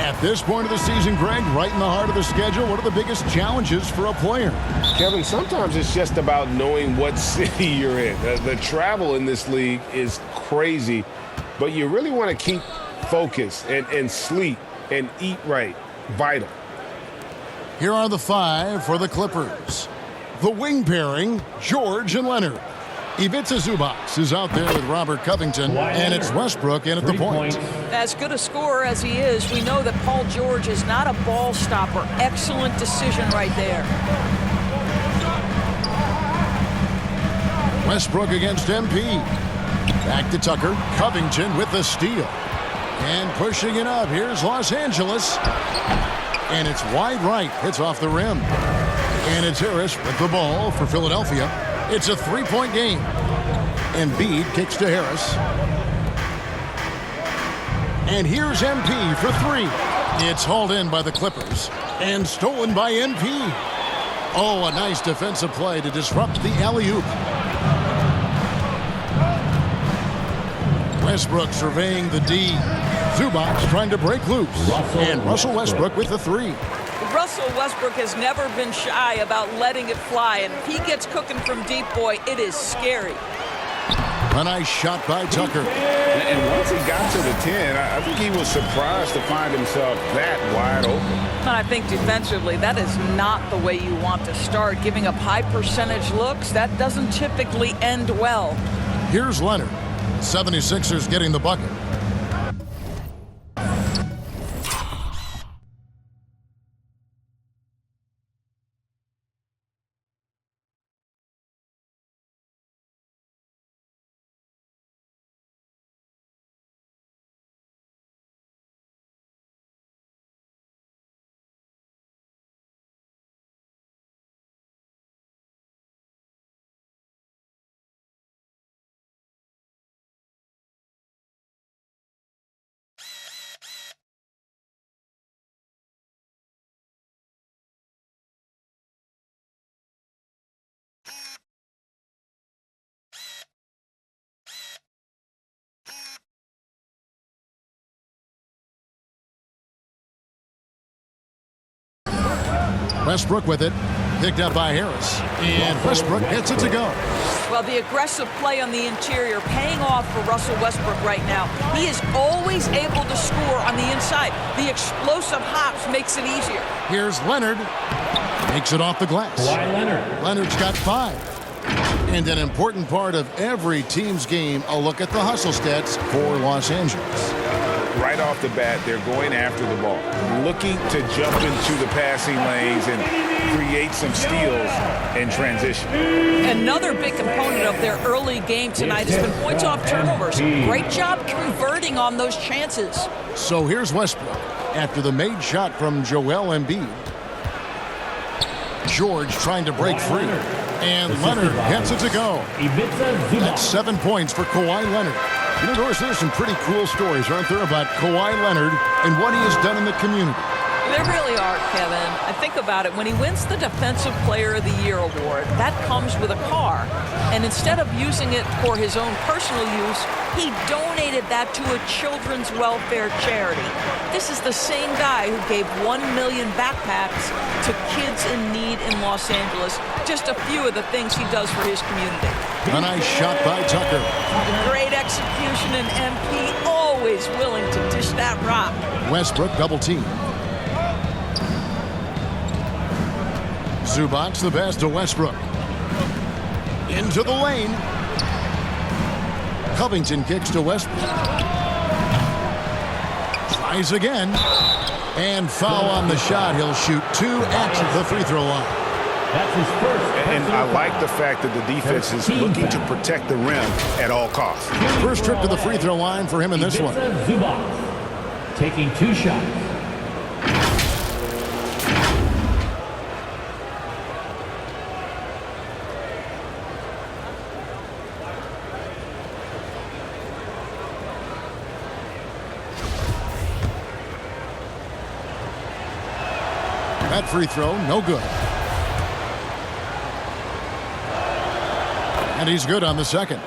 At this point of the season, Greg, right in the heart of the schedule, what are the biggest challenges for a player? Kevin, sometimes it's just about knowing what city you're in. The travel in this league is crazy, but you really want to keep focus and sleep and eat right. Vital. Here are the 5 for the Clippers. The wing pairing, George and Leonard. Ivica Zubac is out there with Robert Covington, and it's Westbrook in at the point. As good a scorer as he is, we know that Paul George is not a ball stopper. Excellent decision right there. Westbrook against MP. Back to Tucker. Covington with the steal. And pushing it up. Here's Los Angeles. And it's wide right. It's off the rim. And it's Harris with the ball for Philadelphia. It's a 3-point game. Embiid kicks to Harris. And here's MP for 3. It's hauled in by the Clippers. And stolen by MP. Oh, a nice defensive play to disrupt the alley-oop. Westbrook surveying the D. Zubac trying to break loose. And Russell Westbrook with the 3. Russell Westbrook has never been shy about letting it fly, and if he gets cooking from deep, boy, it is scary. A nice shot by Tucker. And once he got to the 10, I think he was surprised to find himself that wide open. And I think defensively, that is not the way you want to start. Giving up high percentage looks, that doesn't typically end well. Here's Leonard. 76ers getting the bucket. Westbrook with it. Picked up by Harris. And Westbrook gets it to go. Well, the aggressive play on the interior paying off for Russell Westbrook right now. He is always able to score on the inside. The explosive hops makes it easier. Here's Leonard. Makes it off the glass. Leonard's got 5. And an important part of every team's game, a look at the hustle stats for Los Angeles. Right off the bat, they're going after the ball, looking to jump into the passing lanes and create some steals in transition. Another big component of their early game tonight has been points off turnovers. Great job converting on those chances. So here's Westbrook after the made shot from Joel Embiid. George trying to break free. And Leonard gets it to go. That's 7 points for Kawhi Leonard. You know, Doris, there's some pretty cool stories, aren't there, about Kawhi Leonard and what he has done in the community. There really are, Kevin. I think about it. When he wins the Defensive Player of the Year award, that comes with a car. And instead of using it for his own personal use, he donated that to a children's welfare charity. This is the same guy who gave 1 million backpacks to kids in need in Los Angeles. Just a few of the things he does for his community. A nice shot by Tucker. Great execution, and MP always willing to dish that rock. Westbrook double team. Zubac the pass to Westbrook. Into the lane. Covington kicks to Westbrook. Tries again. And foul on the shot. He'll shoot 2 at the free throw line. That's his first. And I like the fact that the defense is looking to protect the rim at all costs. First trip to the free throw line for him in this one. Zubac taking 2 shots. That free throw, no good. And he's good on the second.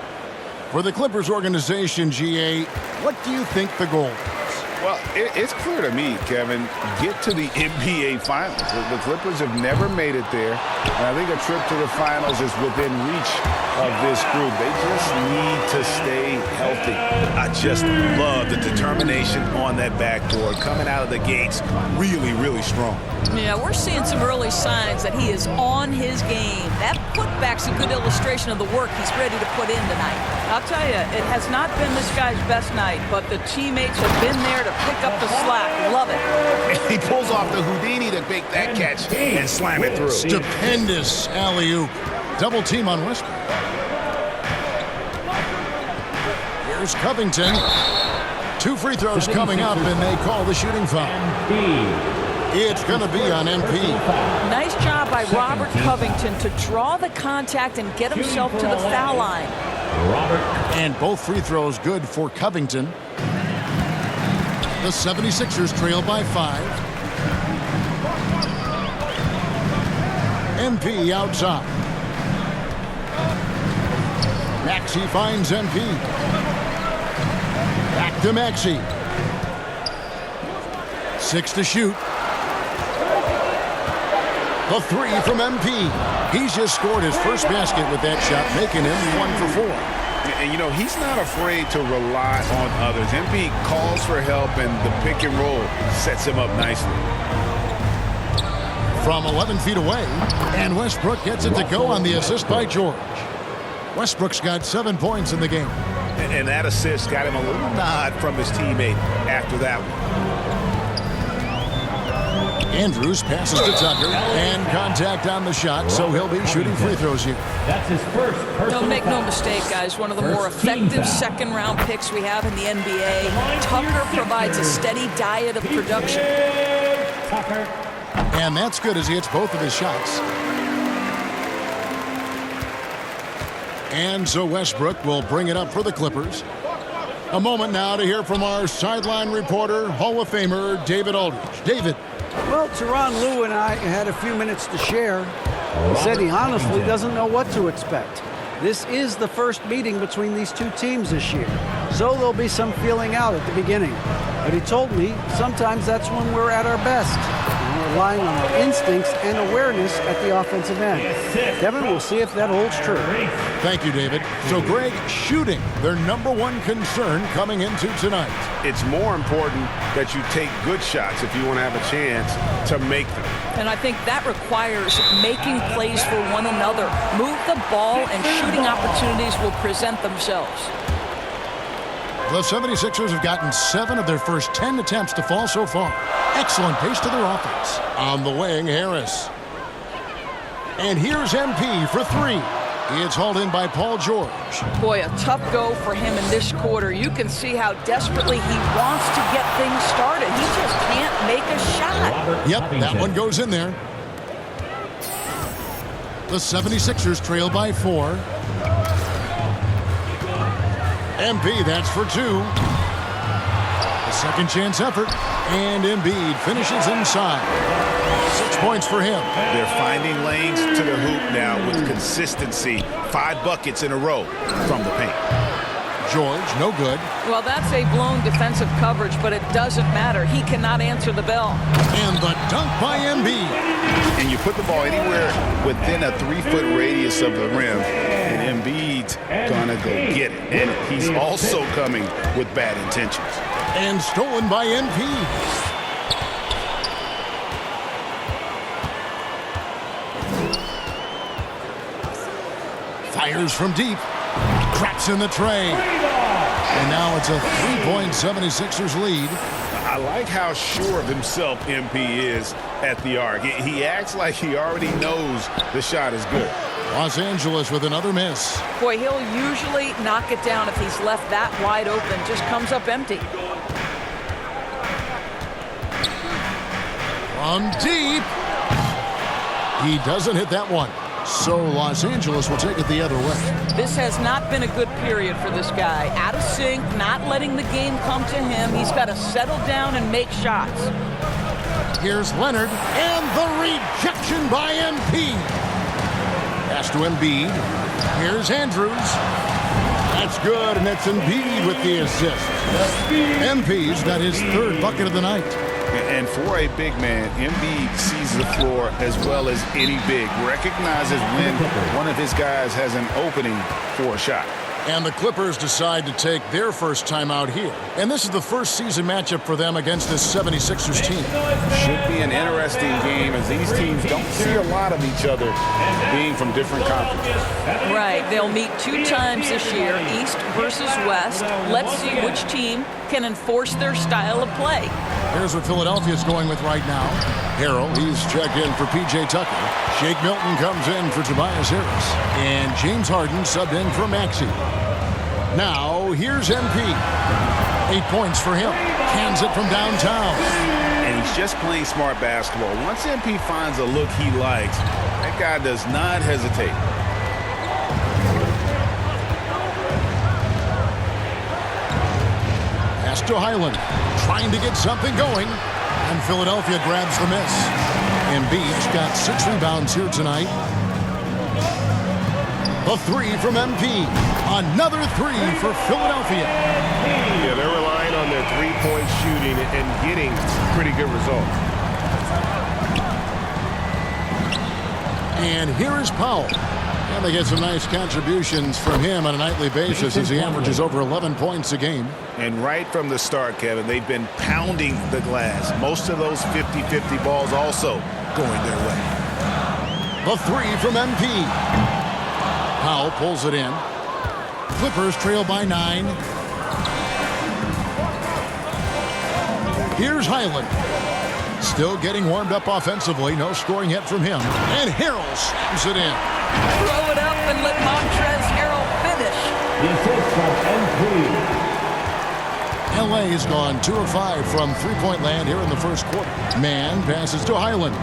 For the Clippers organization, GA, what do you think the goal is? Well, it's clear to me, Kevin, get to the NBA Finals. The Clippers have never made it there, and I think a trip to the Finals is within reach of this group. They just need to stay healthy. I just love the determination on that backboard, coming out of the gates really, really strong. Yeah, we're seeing some early signs that he is on his game. That putback's a good illustration of the work he's ready to put in tonight. I'll tell you, it has not been this guy's best night, but the teammates have been there to pick up the slack. Love it. He pulls off the Houdini to make that catch and slam it through. Stupendous alley-oop. Double team on Westbrook. Here's Covington. 2 free throws coming up, and they call the shooting foul. It's going to be on MP. Nice job by Robert Covington to draw the contact and get himself to the foul line. And both free throws good for Covington. The 76ers trail by 5. MP outside. Maxey finds MP. Back to Maxey. 6 to shoot. The 3 from MP. He's just scored his first basket with that shot, making him 1 for 4. And, you know, he's not afraid to rely on others. MP calls for help, and the pick and roll sets him up nicely. From 11 feet away, and Westbrook gets it to go on the assist by George. Westbrook's got 7 points in the game. And that assist got him a little nod from his teammate after that one. Andrews passes to Tucker, and contact on the shot, so he'll be shooting free throws here. That's his first personal Don't make no foul. mistake, guys. One of the more First team effective foul. second-round picks we have in the NBA. Tucker provides a steady diet of production. Tucker. And that's good as he hits both of his shots. And so Westbrook will bring it up for the Clippers. A moment now to hear from our sideline reporter, Hall of Famer David Aldridge. David. Well, Tyronn Lue and I had a few minutes to share. He said he honestly doesn't know what to expect. This is the first meeting between these two teams this year, so there'll be some feeling out at the beginning. But he told me sometimes that's when we're at our best, and we're relying on our instincts and awareness at the offensive end. Kevin, we'll see if that holds true. Thank you, David. So, Greg, shooting, their #1 concern coming into tonight. It's more important that you take good shots if you want to have a chance to make them. And I think that requires making plays for one another. Move the ball and shooting opportunities will present themselves. The 76ers have gotten 7 of their first 10 attempts to fall so far. Excellent pace to their offense. On the wing, Harris. And here's MP for 3. It's hauled in by Paul George. Boy, a tough go for him in this quarter. You can see how desperately he wants to get things started. He just can't make a shot. Yep, that one goes in there. The 76ers trail by 4. MP, that's for 2. A second chance effort. And Embiid finishes inside. 6 points for him. They're finding lanes to the hoop now with consistency. 5 buckets in a row from the paint. George, no good. Well, that's a blown defensive coverage, but it doesn't matter. He cannot answer the bell. And the dunk by Embiid. And you put the ball anywhere within a 3-foot radius of the rim, and Embiid's gonna go get it. And he's also coming with bad intentions. And stolen by MP. Fires from deep. Cracks in the tray. And now it's a 3-point 76ers lead. I like how sure of himself MP is at the arc. He acts like he already knows the shot is good. Los Angeles with another miss. Boy, he'll usually knock it down if he's left that wide open. Just comes up empty. From deep. He doesn't hit that one. So Los Angeles will take it the other way. This has not been a good period for this guy. Out of sync, not letting the game come to him. He's got to settle down and make shots. Here's Leonard, and the rejection by MP. Pass to Embiid. Here's Andrews. That's good, and it's Embiid with the assist. MP's got his third bucket of the night. And for a big man, Embiid sees the floor as well as any big. Recognizes when one of his guys has an opening for a shot. And the Clippers decide to take their first time out here. And this is the first season matchup for them against this 76ers team. Should be an interesting game as these teams don't see a lot of each other being from different conferences. Right. They'll meet 2 times this year, East versus West. Let's see which team can enforce their style of play. Here's what Philadelphia's going with right now. Harrell, he's checked in for P.J. Tucker. Shake Milton comes in for Tobias Harris. And James Harden subbed in for Maxey. Now, here's MP. 8 points for him. Cans it from downtown. And he's just playing smart basketball. Once MP finds a look he likes, that guy does not hesitate. Pass to Highland. Trying to get something going. And Philadelphia grabs the miss. Embiid's got 6 rebounds here tonight. A 3 from MP. Another 3 for Philadelphia. Yeah, they're relying on their three-point shooting and getting pretty good results. And here is Powell. And they get some nice contributions from him on a nightly basis as he averages over 11 points a game. And right from the start, Kevin, they've been pounding the glass. Most of those 50-50 balls also going their way. The 3 from MP. Powell pulls it in. Clippers trail by 9. Here's Highland. Still getting warmed up offensively. No scoring yet from him. And Harrell slams it in. Throw it up and let Montrezl Harrell finish. The assist from MP. LA has gone 2 of 5 from three-point land here in the first quarter. Man passes to Highland.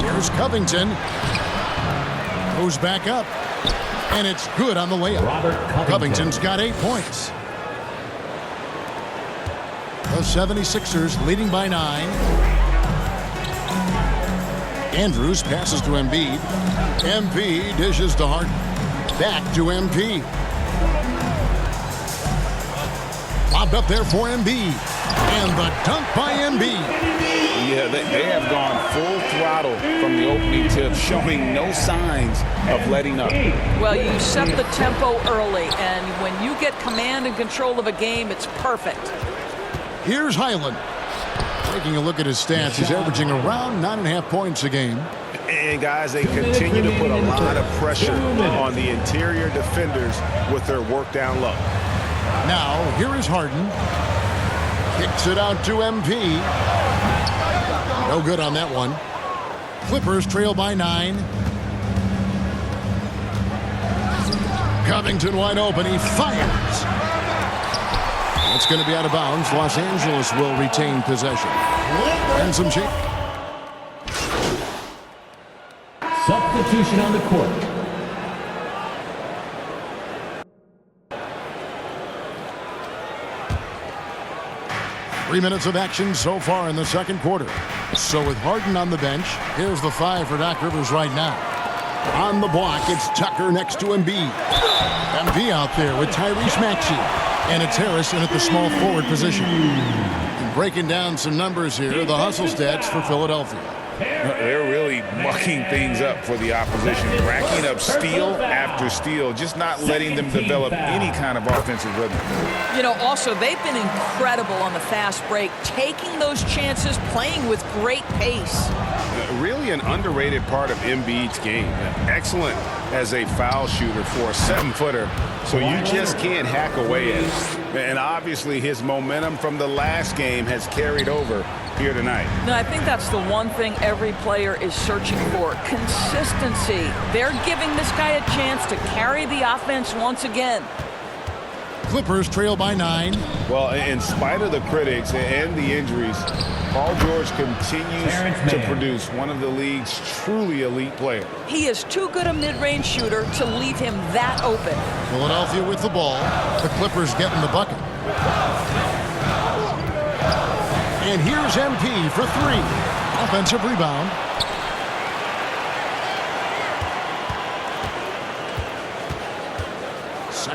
Here's Covington. Goes back up. And it's good on the layup. Covington's got 8 points. The 76ers leading by 9. Andrews passes to Embiid. MP dishes to Harden. Back to MP. Lobbed up there for Embiid. And the dunk by Embiid. Yeah, they have gone full throttle from the opening tip, showing no signs of letting up. Well, you set the tempo early, and when you get command and control of a game, it's perfect. Here's Highland. Taking a look at his stats, he's averaging around 9.5 points a game. And, guys, they continue to put a lot of pressure on the interior defenders with their work down low. Now, here is Harden. Kicks it out to MP. No good on that one. Clippers trail by 9. Covington wide open. He fires. It's going to be out of bounds. Los Angeles will retain possession. And some change. Substitution on the court. Three minutes of action so far in the second quarter. So with Harden on the bench, here's the 5 for Doc Rivers right now. On the block, it's Tucker next to Embiid. MV out there with Tyrese Maxey. And it's Harrison at the small forward position. And breaking down some numbers here, the hustle stats for Philadelphia. They're really mucking things up for the opposition, racking up steal after steal, just not letting them develop any kind of offensive rhythm. You know, also, they've been incredible on the fast break, taking those chances, playing with great pace. Really an underrated part of Embiid's game. Excellent as a foul shooter for a 7-footer, so you just can't hack away at it. And obviously his momentum from the last game has carried over here tonight. No, I think that's the one thing every player is searching for, consistency. They're giving this guy a chance to carry the offense once again. Clippers trail by 9. Well, in spite of the critics and the injuries, Paul George continues to produce one of the league's truly elite players. He is too good a mid-range shooter to leave him that open. Philadelphia with the ball. The Clippers getting the bucket. And here's MP for 3. Offensive rebound.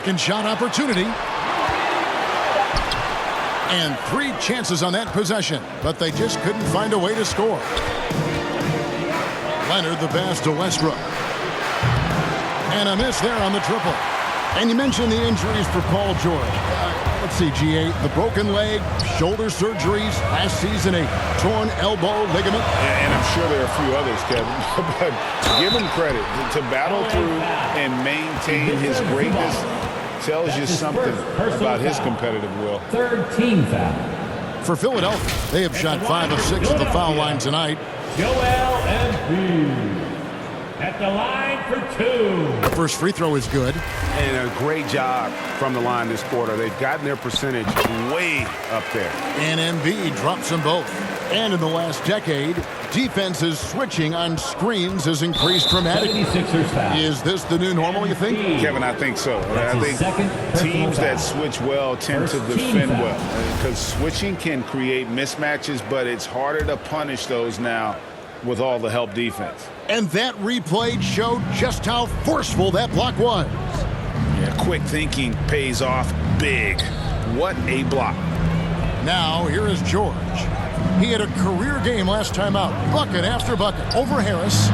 second shot opportunity. And 3 chances on that possession, but they just couldn't find a way to score. Leonard the pass to Westbrook. And a miss there on the triple. And you mentioned the injuries for Paul George. Let's see, GA, the broken leg, shoulder surgeries, last season a torn elbow ligament. And I'm sure there are a few others, Kevin. But give him credit. To battle through and maintain his greatness tells you something about his competitive will. Third team foul. For Philadelphia, they have shot 5 of 6 at the foul line tonight. Joel Embiid at the line for 2. First free throw is good. And a great job from the line this quarter. They've gotten their percentage way up there. And Embiid drops them both. And in the last decade, defenses switching on screens has increased dramatically. 76ers foul. Is this the new normal, you think? Kevin, I think so. That's I his think second personal teams that foul. switch well tend to First team defend foul. well. Because switching can create mismatches, but it's harder to punish those now with all the help defense. And that replay showed just how forceful that block was. Yeah, quick thinking pays off big. What a block. Now, here is George. He had a career game last time out. Bucket after bucket over Harris.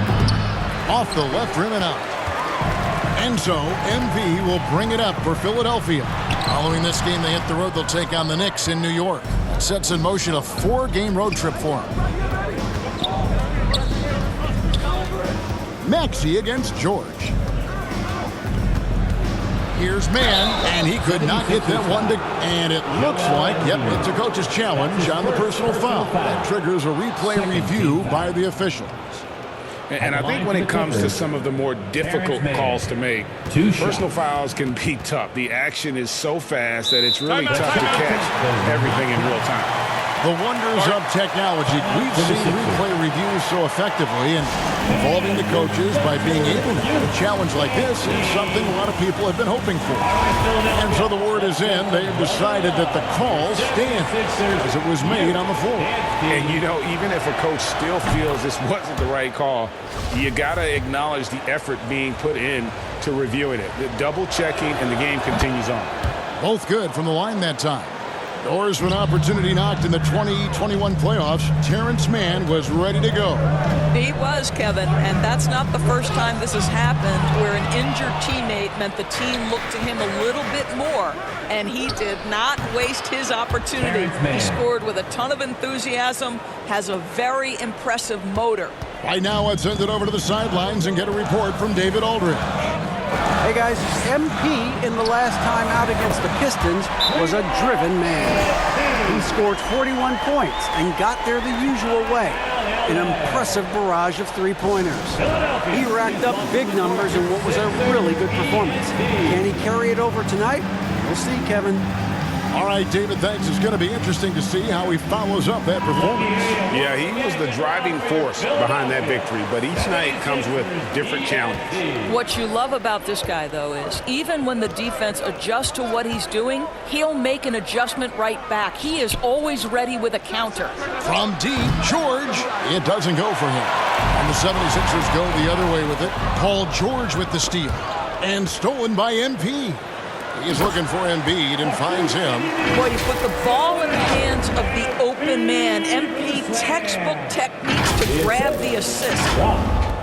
Off the left rim and out. And so, MV will bring it up for Philadelphia. Following this game, they hit the road. They'll take on the Knicks in New York. That sets in motion a 4-game road trip for them. Maxey against George. Here's Mann, and he could not get that one to... And it looks like, yep, it's a coach's challenge on the personal foul. That triggers a replay review by the officials. And I think when it comes to some of the more difficult calls to make, personal fouls can be tough. The action is so fast that it's really tough to catch everything in real time. The wonders of technology. We've seen replay reviews so effectively, and involving the coaches by being able to have a challenge like this is something a lot of people have been hoping for. And so the word is in. They've decided that the call stands as it was made on the floor. And, you know, even if a coach still feels this wasn't the right call, you got to acknowledge the effort being put in to reviewing it. The double checking, and the game continues on. Both good from the line that time. Doors to an opportunity knocked in the 2021 playoffs. Terrence Mann was ready to go. He was, Kevin, and that's not the first time this has happened where an injured teammate meant the team looked to him a little bit more, and he did not waste his opportunity. He scored with a ton of enthusiasm, has a very impressive motor. Right now, let's send it over to the sidelines and get a report from David Aldridge. Hey guys, MP in the last time out against the Pistons was a driven man. He scored 41 points and got there the usual way. An impressive barrage of three-pointers. He racked up big numbers in what was a really good performance. Can he carry it over tonight? We'll see, Kevin. All right, David, thanks. It's going to be interesting to see how he follows up that performance. Yeah, he was the driving force behind that victory, but each night comes with different challenges. What you love about this guy, though, is even when the defense adjusts to what he's doing, he'll make an adjustment right back. He is always ready with a counter. From deep, George. It doesn't go for him. And the 76ers go the other way with it. Paul George with the steal. And stolen by MP. He's looking for Embiid and finds him. Boy, you put the ball in the hands of the open man. MP textbook techniques to grab the assist.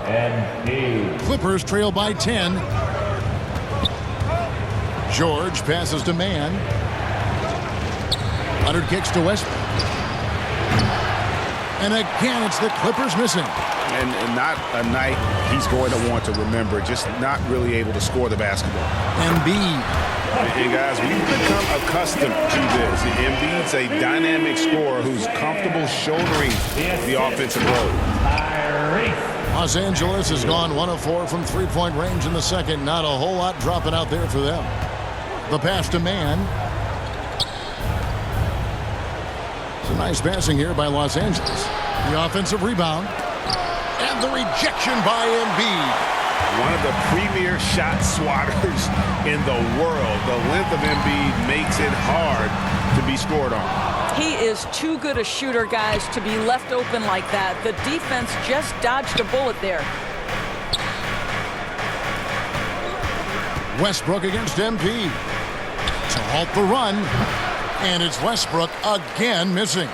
Embiid. Clippers trail by 10. George passes to Mann. Leonard kicks to Westbrook. And again, it's the Clippers missing. And not a night he's going to want to remember, just not really able to score the basketball. Embiid. And guys, we've become accustomed to this. Embiid's a dynamic scorer who's comfortable shouldering the offensive load. Los Angeles has gone 1 of 4 from three-point range in the second. Not a whole lot dropping out there for them. The pass to Mann. It's a nice passing here by Los Angeles. The offensive rebound. And the rejection by Embiid. One of the premier shot swatters in the world. The length of Embiid makes it hard to be scored on. He is too good a shooter, guys, to be left open like that. The defense just dodged a bullet there. Westbrook against MP. To halt the run. And it's Westbrook again missing.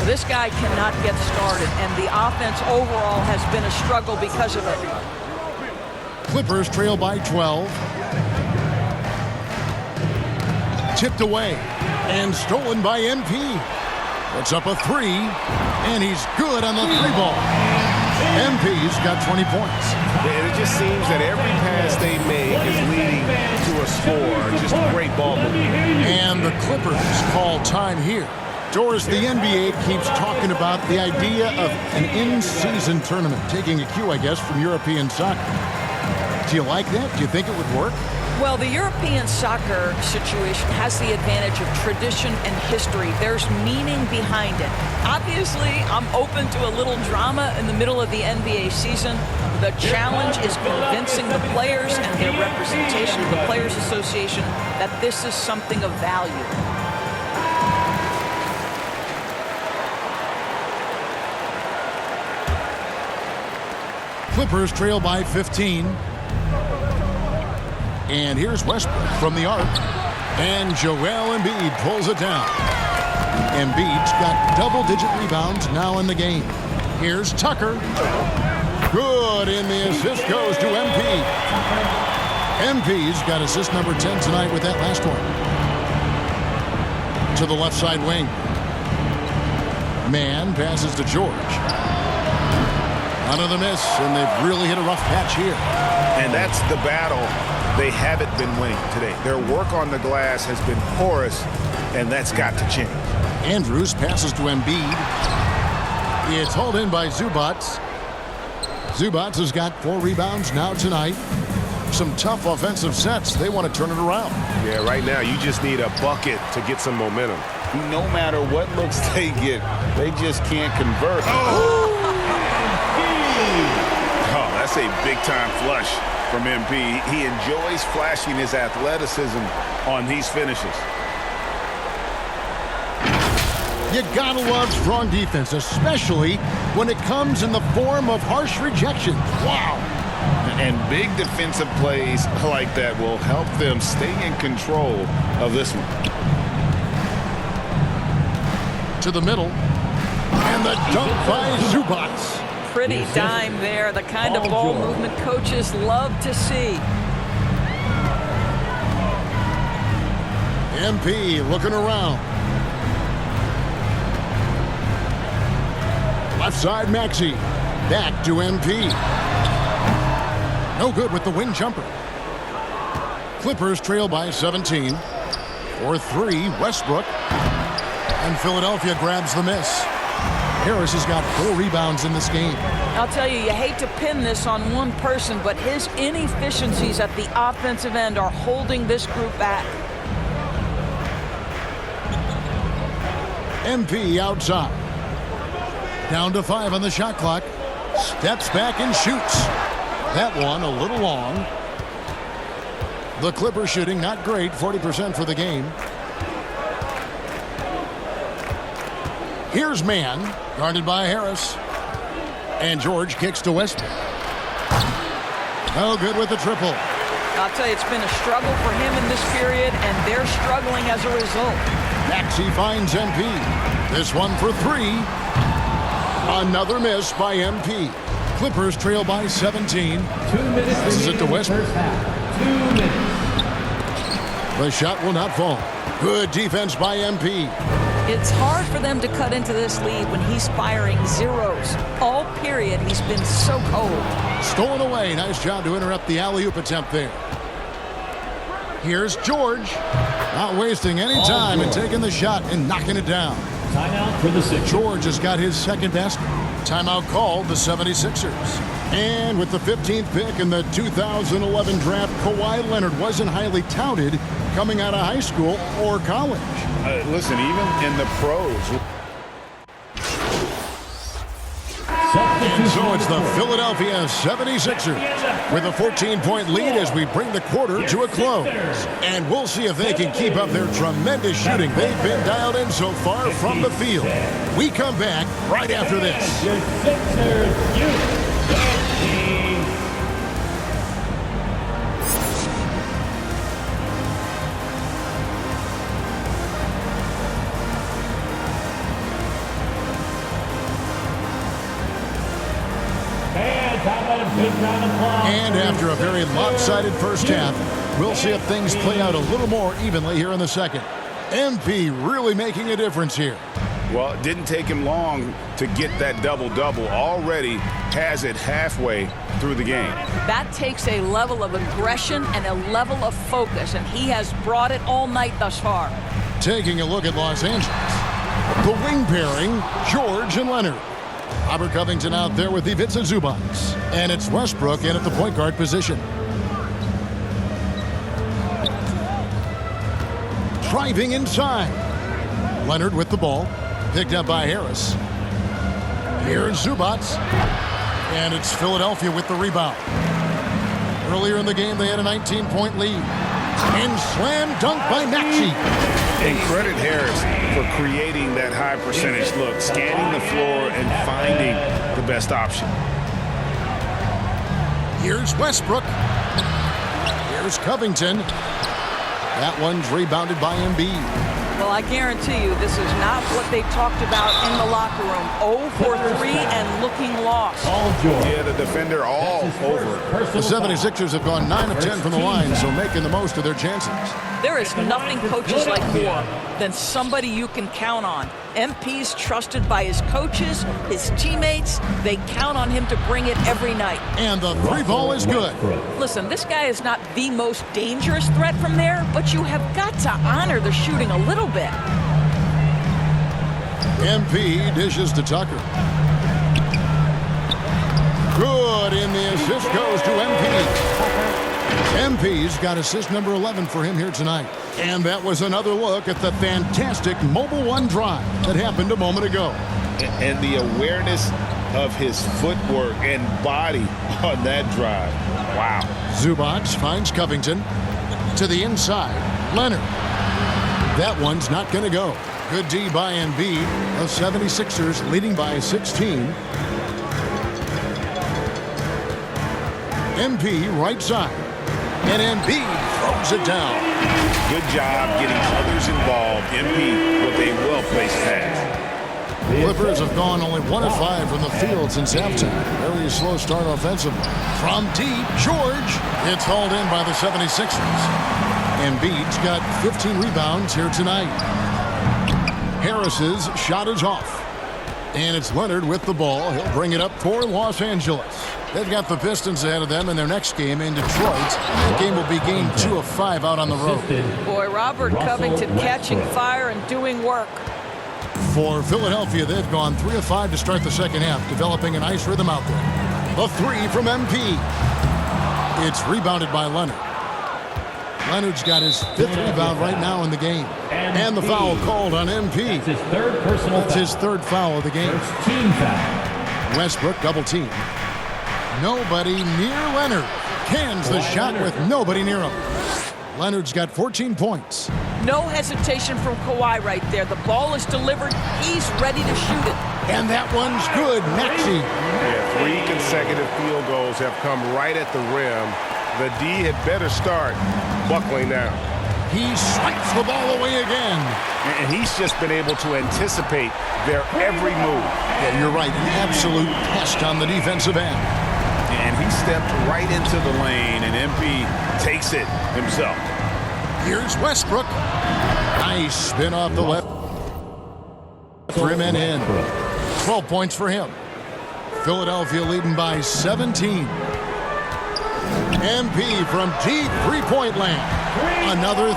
This guy cannot get started, and the offense overall has been a struggle because of it. Clippers trail by 12. Tipped away and stolen by MP. Puts up a three, and he's good on the three ball. MP's got 20 points. And it just seems that every pass they make is leading to a score. Just great ball movement. And the Clippers call time here. Doris, the NBA keeps talking about the idea of an in-season tournament, taking a cue, I guess, from European soccer. Do you like that? Do you think it would work? Well, the European soccer situation has the advantage of tradition and history. There's meaning behind it. Obviously, I'm open to a little drama in the middle of the NBA season. The challenge is convincing the players and their representation of the Players Association that this is something of value. Clippers trail by 15. And here's Westbrook from the arc. And Joel Embiid pulls it down. Embiid's got double-digit rebounds now in the game. Here's Tucker. Good, and the assist goes to MP. MP's got assist number 10 tonight with that last one. To the left side wing. Mann passes to George. Another miss, and they've really hit a rough patch here. And that's the battle they haven't been winning today. Their work on the glass has been porous, and that's got to change. Andrews passes to Embiid. It's hauled in by Zubats. Zubats has got 4 rebounds now tonight. Some tough offensive sets. They want to turn it around. Yeah, right now you just need a bucket to get some momentum. No matter what looks they get, they just can't convert. Oh, that's a big-time flush from MP. He enjoys flashing his athleticism on these finishes. You gotta love strong defense, especially when it comes in the form of harsh rejections. Wow. And big defensive plays like that will help them stay in control of this one. To the middle. And the dunk by Zubats. Pretty dime there, the kind of ball movement coaches love to see. MP looking around. Left side Maxey. Back to MP. No good with the wing jumper. Clippers trail by 17. 4-3 Westbrook. And Philadelphia grabs the miss. Harris has got 4 rebounds in this game. I'll tell you, you hate to pin this on one person, but his inefficiencies at the offensive end are holding this group back. MP outside. Down to 5 on the shot clock. Steps back and shoots. That one a little long. The Clippers shooting not great, 40% for the game. Here's Mann, guarded by Harris. And George kicks to Westbrook. No good with the triple. I'll tell you, it's been a struggle for him in this period, and they're struggling as a result. Maxey finds MP. This one for 3. Another miss by MP. Clippers trail by 17. 2 minutes. This is it to Westbrook. First half. 2 minutes. The shot will not fall. Good defense by MP. It's hard for them to cut into this lead when he's firing zeros. All period, he's been so cold. Stolen away. Nice job to interrupt the alley-oop attempt there. Here's George. Not wasting any time and taking the shot and knocking it down. Timeout for the Sixers. George has got his second basket. Timeout called the 76ers. And with the 15th pick in the 2011 draft, Kawhi Leonard wasn't highly touted coming out of high school or college. Listen, even in the pros. And so it's the Philadelphia 76ers with a 14-point lead as we bring the quarter to a close. And we'll see if they can keep up their tremendous shooting they've been dialed in so far from the field. We come back right after this. Your Sixers, you 13. How about a big round of applause? And after a very lopsided first half, we'll see if things play out a little more evenly here in the second. MP really making a difference here. Well, it didn't take him long to get that double-double. Already has it halfway through the game. That takes a level of aggression and a level of focus, and he has brought it all night thus far. Taking a look at Los Angeles. The wing pairing, George and Leonard. Robert Covington out there with Ivica Zubac. And it's Westbrook in at the point guard position. Driving inside. Leonard with the ball. Picked up by Harris. Here's Zubac. And it's Philadelphia with the rebound. Earlier in the game, they had a 19-point lead. And slam dunk by Maxey. And credit Harris for creating that high percentage look, scanning the floor and finding the best option. Here's Westbrook. Here's Covington. That one's rebounded by Embiid. Well, I guarantee you this is not what they talked about in the locker room. 0 for 3 and looking lost. Paul George. Yeah, the defender all over. The 76ers have gone 9 of 10 from the line, so making the most of their chances. There is nothing coaches like more than somebody you can count on. MP's trusted by his coaches, his teammates. They count on him to bring it every night. And the three ball is good. Listen, this guy is not the most dangerous threat from there, but you have got to honor the shooting a little bit. MP dishes to Tucker. Good, and the assist goes to MP. MP's got assist number 11 for him here tonight. And that was another look at the fantastic Mobile One drive that happened a moment ago. And the awareness of his footwork and body on that drive. Wow. Zubac finds Covington to the inside. Leonard. That one's not going to go. Good D by Embiid. The 76ers leading by 16. MP right side. And Embiid throws it down. Good job getting others involved. MP with a well-placed pass. Clippers have gone only 1 of 5 from the field since halftime. Very slow start offensively. From deep, George. It's hauled in by the 76ers. Embiid's got 15 rebounds here tonight. Harris's shot is off. And it's Leonard with the ball. He'll bring it up for Los Angeles. They've got the Pistons ahead of them in their next game in Detroit. That game will be game 2 of 5 out on the road. Boy, Robert Covington catching fire and doing work. For Philadelphia, they've gone 3 of 5 to start the second half, developing a nice rhythm out there. The 3 from MP. It's rebounded by Leonard. Leonard's got his 5th rebound right now in the game. And the foul called on MP. It's his third personal It's his 3rd foul of the game. First team foul. Westbrook double team. Nobody near Leonard. Cans the shot with nobody near him. Leonard's got 14 points. No hesitation from Kawhi right there. The ball is delivered. He's ready to shoot it. And that one's good. Maxey. Yeah, 3 consecutive field goals have come right at the rim. The D had better start buckling down. He swipes the ball away again. And he's just been able to anticipate their every move. Yeah, you're right. An absolute pest on the defensive end. And he stepped right into the lane, and MP takes it himself. Here's Westbrook. Nice spin off the left rim and in. 12 points for him. Philadelphia leading by 17. MP from deep three-point land. Another.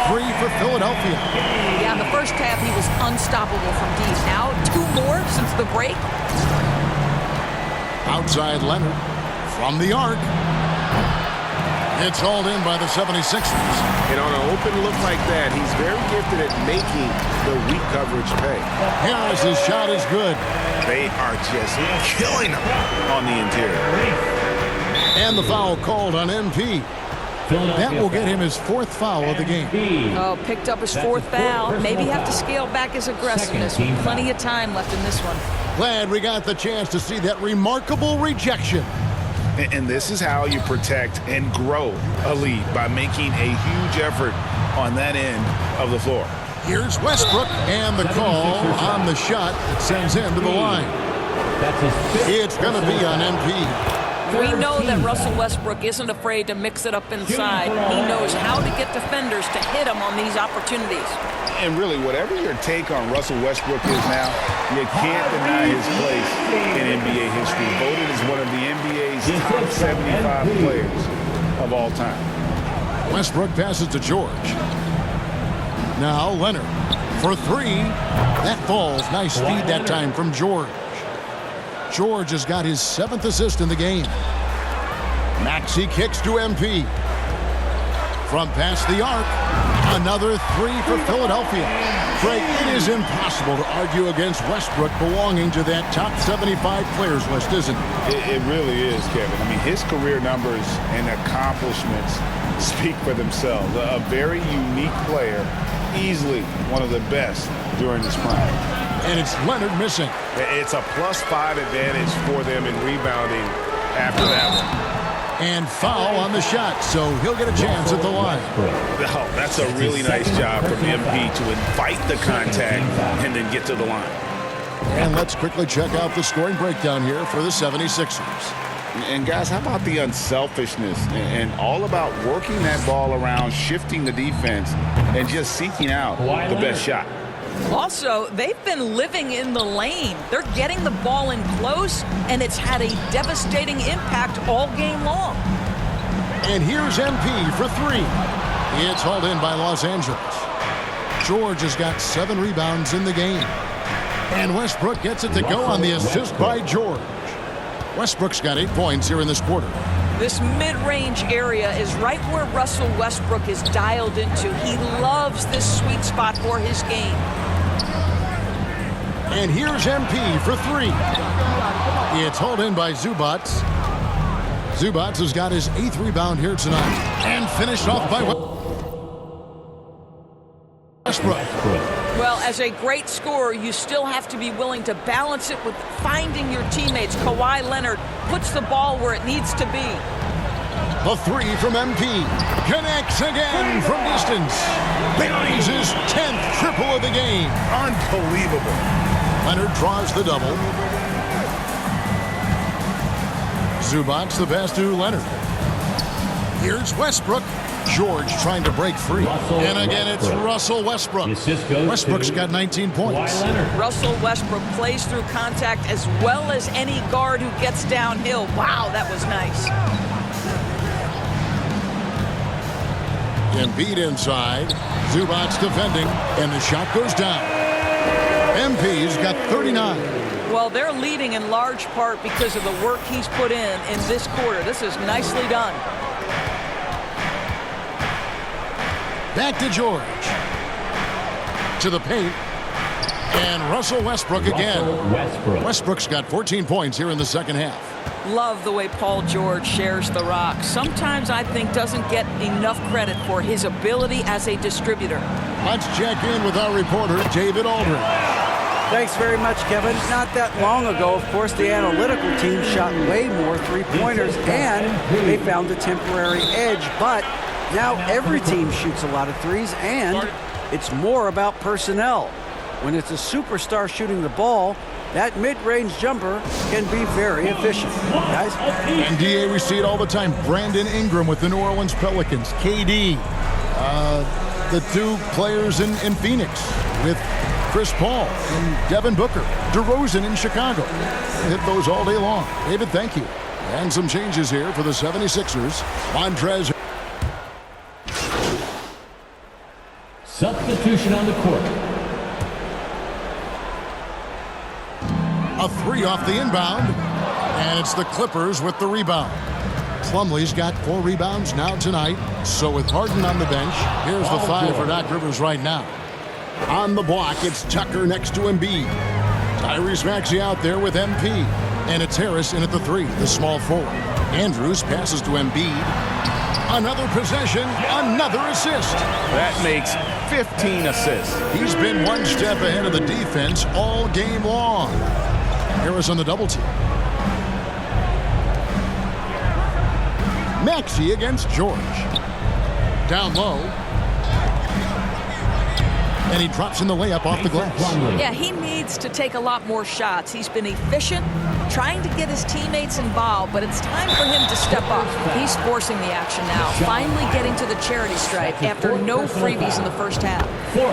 Three for Philadelphia. Yeah, in the first half, half, he was unstoppable from deep. Now 2 more since the break. Outside Leonard from the arc. It's hauled in by the 76ers. And on an open look like that, he's very gifted at making the weak coverage pay. Harris's shot is good. They are just killing him on the interior. And the foul called on MP. That will get him his 4th foul of the game. Oh, picked up his 4th foul. Maybe have to scale back his aggressiveness. Plenty of time left in this one. Glad we got the chance to see that remarkable rejection. And this is how you protect and grow a lead, by making a huge effort on that end of the floor. Here's Westbrook, and the call on the shot that sends him to the line. It's going to be on MP. We know that Russell Westbrook isn't afraid to mix it up inside. He knows how to get defenders to hit him on these opportunities. And really, whatever your take on Russell Westbrook is now, you can't deny his place in NBA history. Voted as one of the NBA's top 75 players of all time. Westbrook passes to George. Now Leonard for 3. That falls. Nice feed that time from George. George has got his 7th assist in the game. Maxey kicks to MP. From past the arc, another 3 for Philadelphia. Greg, it is impossible to argue against Westbrook belonging to that top 75 players list, isn't it? It really is, Kevin. I mean, his career numbers and accomplishments speak for themselves. A very unique player, easily one of the best during his prime. And it's Leonard missing. It's a +5 advantage for them in rebounding after that one. And foul on the shot, so he'll get a chance at the line. Oh, that's a really nice job from MP to invite the contact and then get to the line. And let's quickly check out the scoring breakdown here for the 76ers. And guys, how about the unselfishness and all about working that ball around, shifting the defense, and just seeking out the best shot? Also, they've been living in the lane. They're getting the ball in close, and it's had a devastating impact all game long. And here's MP for 3. It's hauled in by Los Angeles. George has got 7 rebounds in the game. And Westbrook gets it to go on the assist by George. Westbrook's got 8 points here in this quarter. This mid-range area is right where Russell Westbrook is dialed into. He loves this sweet spot for his game. And here's MP for 3. It's hauled in by Zubats. Zubats has got his 8th rebound here tonight. And finished off by Westbrook. Well, as a great scorer, you still have to be willing to balance it with finding your teammates. Kawhi Leonard puts the ball where it needs to be. The 3 from MP. Connects again from distance. Buries his 10th triple of the game. Unbelievable. Leonard draws the double. Zubats the pass to Leonard. Here's Westbrook. George trying to break free. And again, it's Russell Westbrook. Westbrook's got 19 points. Russell Westbrook plays through contact as well as any guard who gets downhill. Wow, that was nice. Embiid inside. Zubats defending. And the shot goes down. MP's got 39. Well, they're leading in large part because of the work he's put in this quarter. This is nicely done. Back to George. To the paint. And Russell Westbrook again. Westbrook's got 14 points here in the second half. Love the way Paul George shares the rock. Sometimes I think doesn't get enough credit for his ability as a distributor. Let's check in with our reporter, David Aldridge. Thanks very much, Kevin. Not that long ago, of course, the analytical team shot way more three-pointers, and they found a temporary edge. But now every team shoots a lot of threes, and it's more about personnel. When it's a superstar shooting the ball, that mid-range jumper can be very efficient. Guys? And DA, we see it all the time. Brandon Ingram with the New Orleans Pelicans. KD, the 2 players in Phoenix with Chris Paul and Devin Booker. DeRozan in Chicago. Hit those all day long. David, thank you. And some changes here for the 76ers. Montrez. Substitution on the court. A three off the inbound. And it's the Clippers with the rebound. Plumlee's got 4 rebounds now tonight. So with Harden on the bench, here's the 5 for Doc Rivers right now. On the block, it's Tucker next to Embiid. Tyrese Maxey out there with MP. And it's Harris in at the 3, the small forward. Andrews passes to Embiid. Another possession, another assist. That makes 15 assists. He's been one step ahead of the defense all game long. Harris on the double team. Maxey against George. Down low. And he drops in the layup off the glass. Yeah, he needs to take a lot more shots. He's been efficient, trying to get his teammates involved, but it's time for him to step up. He's forcing the action now, finally getting to the charity stripe after no freebies in the first half.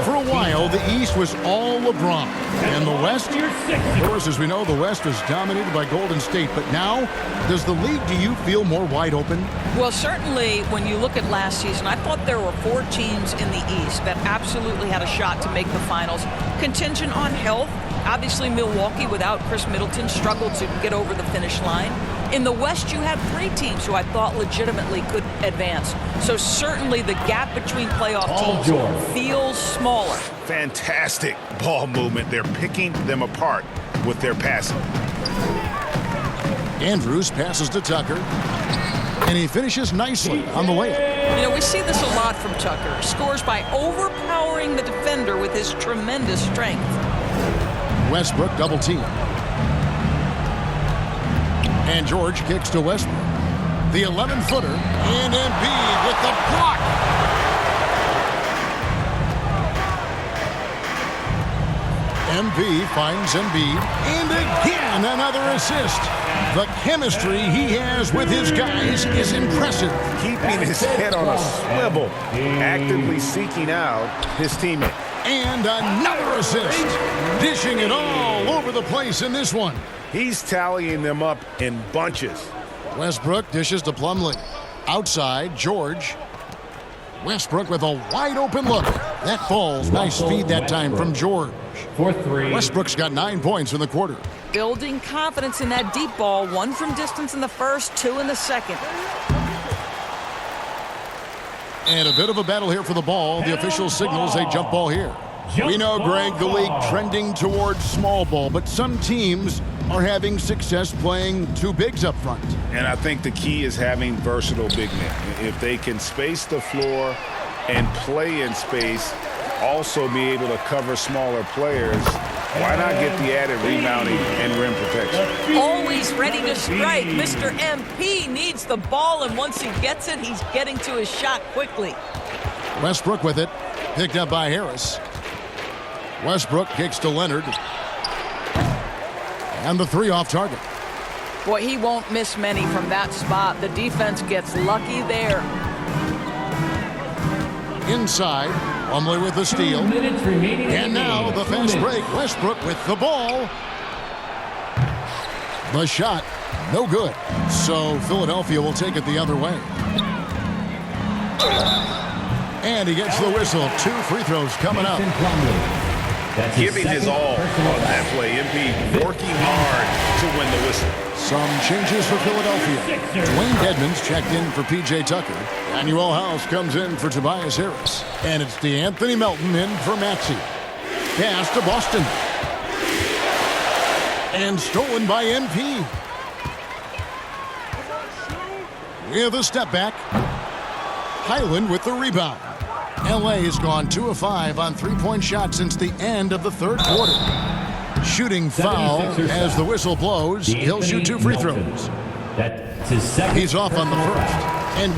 For a while, the East was all LeBron. And the West, of course, as we know, the West was dominated by Golden State. But now, does the league, do you feel more wide open? Well, certainly when you look at last season, I thought there were 4 teams in the East that absolutely had a shot to make the finals. Contingent on health. Obviously, Milwaukee without Chris Middleton struggled to get over the finish line. In the West, you had 3 teams who I thought legitimately could advance. So certainly the gap between playoff teams feels smaller. Fantastic ball movement. They're picking them apart with their passing. Andrews passes to Tucker. And he finishes nicely on the layup. You know, we see this a lot from Tucker. Scores by overpowering the defender with his tremendous strength. Westbrook double team. And George kicks to Westbrook. The 11-footer. And Embiid with the block. MV finds Embiid. And again, another assist. The chemistry he has with his guys is impressive. Keeping his head on a swivel, actively seeking out his teammate. And another assist. Dishing it all over the place in this one. He's tallying them up in bunches. Westbrook dishes to Plumlee. Outside, George. Westbrook with a wide open look. That falls. Nice feed that time from George. For 3. Westbrook's got 9 points in the quarter. Building confidence in that deep ball. 1 from distance in the first, 2 in the second. And a bit of a battle here for the ball. The official signals a jump ball here. We know, Greg, the league trending towards small ball, but some teams are having success playing 2 bigs up front. And I think the key is having versatile big men. If they can space the floor and play in space, also be able to cover smaller players, why not get the added rebounding and rim protection? Always ready to strike. Mr. MP needs the ball, and once he gets it, he's getting to his shot quickly. Westbrook with it. Picked up by Harris. Westbrook kicks to Leonard. And the 3 off target. Boy, he won't miss many from that spot. The defense gets lucky there. Inside, Plumlee with the steal. 2 minutes remaining. And now the fast break. Westbrook with the ball. The shot, no good. So Philadelphia will take it the other way. And he gets the whistle. 2 free throws coming up. Giving his all on that play. MP working hard to win the whistle. Some changes for Philadelphia. Dwayne Edmonds checked in for P.J. Tucker. Daniel House comes in for Tobias Harris. And it's DeAnthony Melton in for Maxey. Pass to Boston. And stolen by MP. With a step back. Highland with the rebound. L.A. has gone 2 of 5 on 3-point shots since the end of the 3rd quarter. Shooting foul as the whistle blows. He'll shoot 2 free throws. That's his second. He's off on the first. And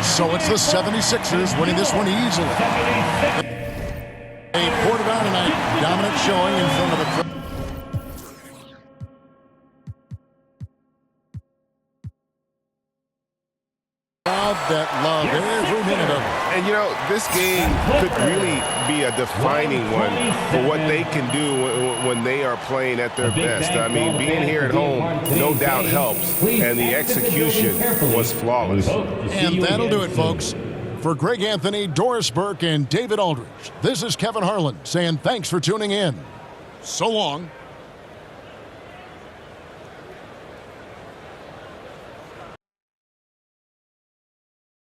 so it's the 76ers winning this one easily. They poured it on tonight. Dominant showing in front of the crowd. That love every minute of it. And, you know, this game could really be a defining one for what they can do when they are playing at their best. I mean, being here at home no doubt helps, and the execution was flawless. And that'll do it, folks. For Greg Anthony, Doris Burke, and David Aldridge, this is Kevin Harlan saying thanks for tuning in. So long.